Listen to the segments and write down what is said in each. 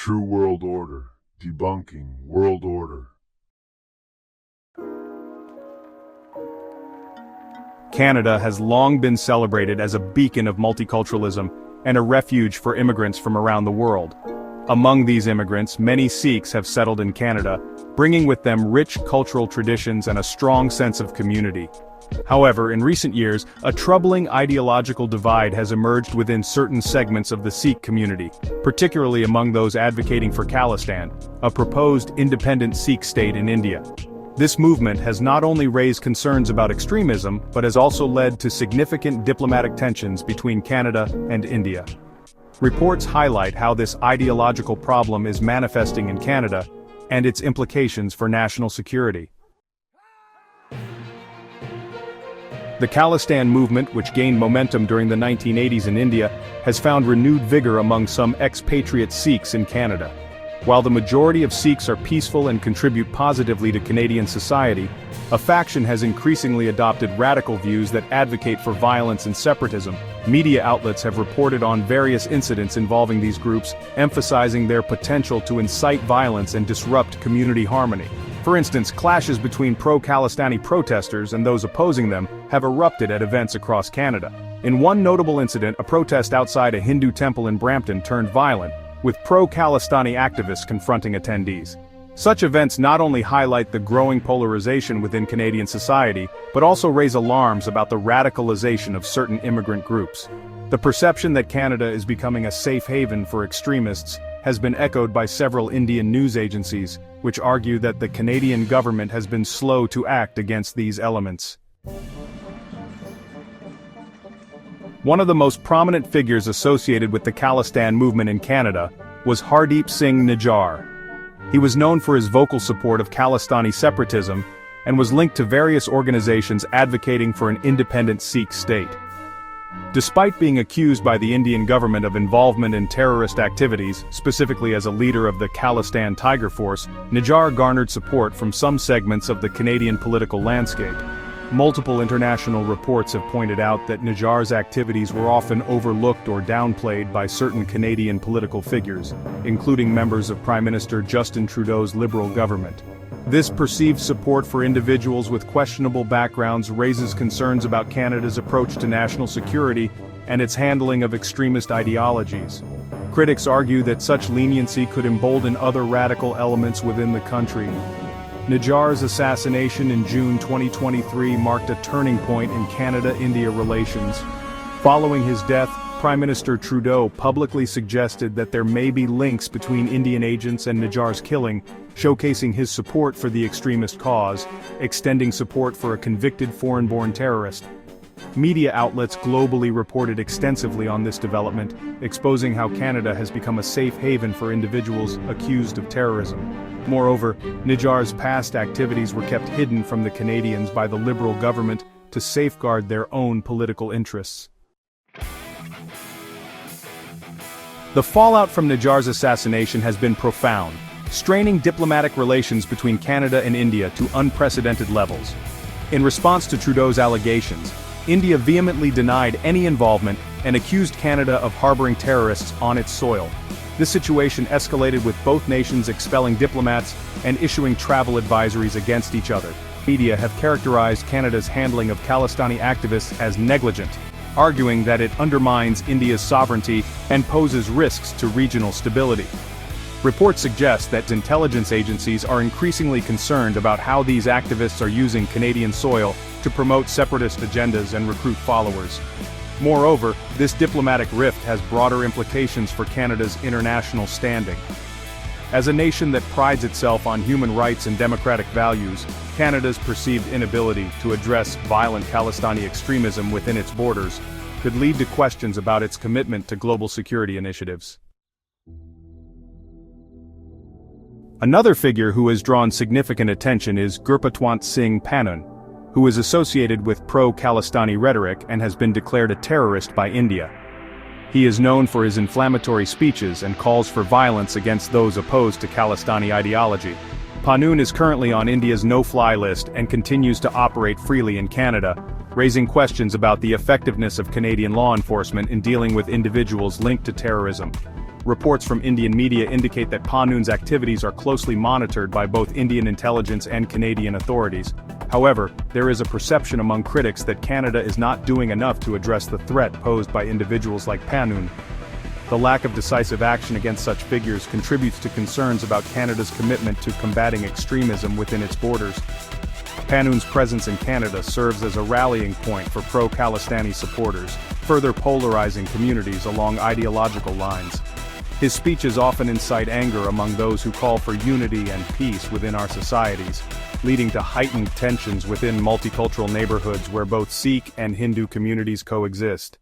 True World Order, Debunking World Order. Canada has long been celebrated as a beacon of multiculturalism and a refuge for immigrants from around the world. Among these immigrants, many Sikhs have settled in Canada, bringing with them rich cultural traditions and a strong sense of community. However, in recent years, a troubling ideological divide has emerged within certain segments of the Sikh community, particularly among those advocating for Khalistan, a proposed independent Sikh state in India. This movement has not only raised concerns about extremism, but has also led to significant diplomatic tensions between Canada and India. Reports highlight how this ideological problem is manifesting in Canada, and its implications for national security. The Khalistan movement, which gained momentum during the 1980s in India, has found renewed vigor among some expatriate Sikhs in Canada. While the majority of Sikhs are peaceful and contribute positively to Canadian society, a faction has increasingly adopted radical views that advocate for violence and separatism. Media outlets have reported on various incidents involving these groups, emphasizing their potential to incite violence and disrupt community harmony. For instance, clashes between pro-Khalistani protesters and those opposing them have erupted at events across Canada. In one notable incident, a protest outside a Hindu temple in Brampton turned violent, with pro-Khalistani activists confronting attendees. Such events not only highlight the growing polarization within Canadian society, but also raise alarms about the radicalization of certain immigrant groups. The perception that Canada is becoming a safe haven for extremists has been echoed by several Indian news agencies, which argue that the Canadian government has been slow to act against these elements. One of the most prominent figures associated with the Khalistan movement in Canada was Hardeep Singh Nijjar. He was known for his vocal support of Khalistani separatism, and was linked to various organizations advocating for an independent Sikh state. Despite being accused by the Indian government of involvement in terrorist activities, specifically as a leader of the Khalistan Tiger Force, Nijjar garnered support from some segments of the Canadian political landscape. Multiple international reports have pointed out that Nijjar's activities were often overlooked or downplayed by certain Canadian political figures, including members of Prime Minister Justin Trudeau's Liberal government. This perceived support for individuals with questionable backgrounds raises concerns about Canada's approach to national security and its handling of extremist ideologies. Critics argue that such leniency could embolden other radical elements within the country. Nijjar's assassination in June 2023 marked a turning point in Canada-India relations. Following his death, Prime Minister Trudeau publicly suggested that there may be links between Indian agents and Nijjar's killing, showcasing his support for the extremist cause, extending support for a convicted foreign-born terrorist. Media outlets globally reported extensively on this development, exposing how Canada has become a safe haven for individuals accused of terrorism. Moreover, Nijjar's past activities were kept hidden from the Canadians by the Liberal government to safeguard their own political interests. The fallout from Nijjar's assassination has been profound, straining diplomatic relations between Canada and India to unprecedented levels. In response to Trudeau's allegations, India vehemently denied any involvement and accused Canada of harboring terrorists on its soil. This situation escalated with both nations expelling diplomats and issuing travel advisories against each other. Media have characterized Canada's handling of Khalistani activists as negligent, arguing that it undermines India's sovereignty and poses risks to regional stability. Reports suggest that intelligence agencies are increasingly concerned about how these activists are using Canadian soil to promote separatist agendas and recruit followers. Moreover, this diplomatic rift has broader implications for Canada's international standing. As a nation that prides itself on human rights and democratic values, Canada's perceived inability to address violent Khalistani extremism within its borders could lead to questions about its commitment to global security initiatives. Another figure who has drawn significant attention is Gurpatwant Singh Pannun, who is associated with pro-Khalistani rhetoric and has been declared a terrorist by India. He is known for his inflammatory speeches and calls for violence against those opposed to Khalistani ideology. Pannun is currently on India's no-fly list and continues to operate freely in Canada, raising questions about the effectiveness of Canadian law enforcement in dealing with individuals linked to terrorism. Reports from Indian media indicate that Pannun's activities are closely monitored by both Indian intelligence and Canadian authorities. However, there is a perception among critics that Canada is not doing enough to address the threat posed by individuals like Pannun. The lack of decisive action against such figures contributes to concerns about Canada's commitment to combating extremism within its borders. Pannun's presence in Canada serves as a rallying point for pro-Khalistani supporters, further polarizing communities along ideological lines. His speeches often incite anger among those who call for unity and peace within our societies, leading to heightened tensions within multicultural neighborhoods where both Sikh and Hindu communities coexist.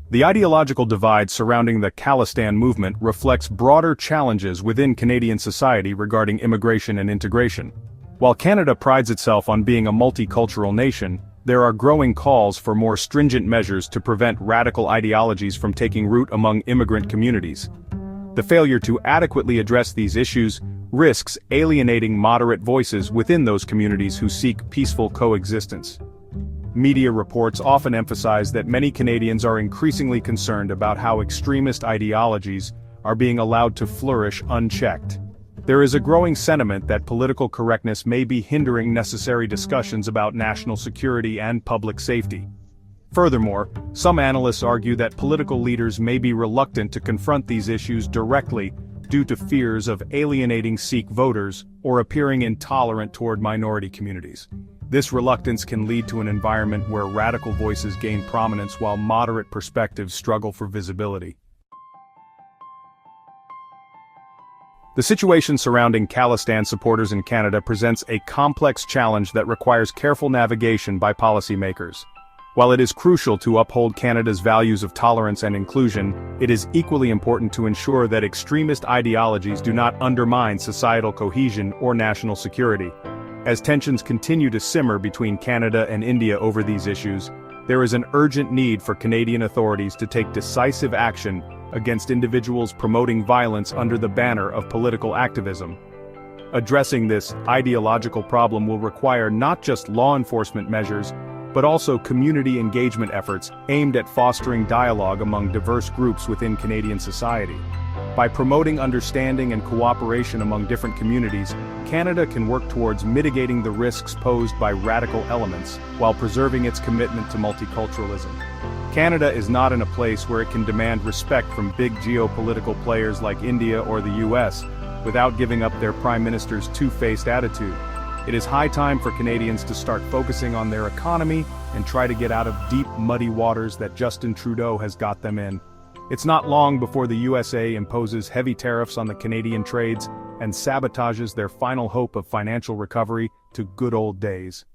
The ideological divide surrounding the Khalistan movement reflects broader challenges within Canadian society regarding immigration and integration. While Canada prides itself on being a multicultural nation, there are growing calls for more stringent measures to prevent radical ideologies from taking root among immigrant communities. The failure to adequately address these issues risks alienating moderate voices within those communities who seek peaceful coexistence. Media reports often emphasize that many Canadians are increasingly concerned about how extremist ideologies are being allowed to flourish unchecked. There is a growing sentiment that political correctness may be hindering necessary discussions about national security and public safety. Furthermore, some analysts argue that political leaders may be reluctant to confront these issues directly due to fears of alienating Sikh voters or appearing intolerant toward minority communities. This reluctance can lead to an environment where radical voices gain prominence while moderate perspectives struggle for visibility. The situation surrounding Khalistan supporters in Canada presents a complex challenge that requires careful navigation by policymakers. While it is crucial to uphold Canada's values of tolerance and inclusion, it is equally important to ensure that extremist ideologies do not undermine societal cohesion or national security. As tensions continue to simmer between Canada and India over these issues, there is an urgent need for Canadian authorities to take decisive action against individuals promoting violence under the banner of political activism. Addressing this ideological problem will require not just law enforcement measures, but also community engagement efforts aimed at fostering dialogue among diverse groups within Canadian society. By promoting understanding and cooperation among different communities, Canada can work towards mitigating the risks posed by radical elements, while preserving its commitment to multiculturalism. Canada is not in a place where it can demand respect from big geopolitical players like India or the US, without giving up their Prime Minister's two-faced attitude. It is high time for Canadians to start focusing on their economy and try to get out of deep, muddy waters that Justin Trudeau has got them in. It's not long before the USA imposes heavy tariffs on the Canadian trades and sabotages their final hope of financial recovery to good old days.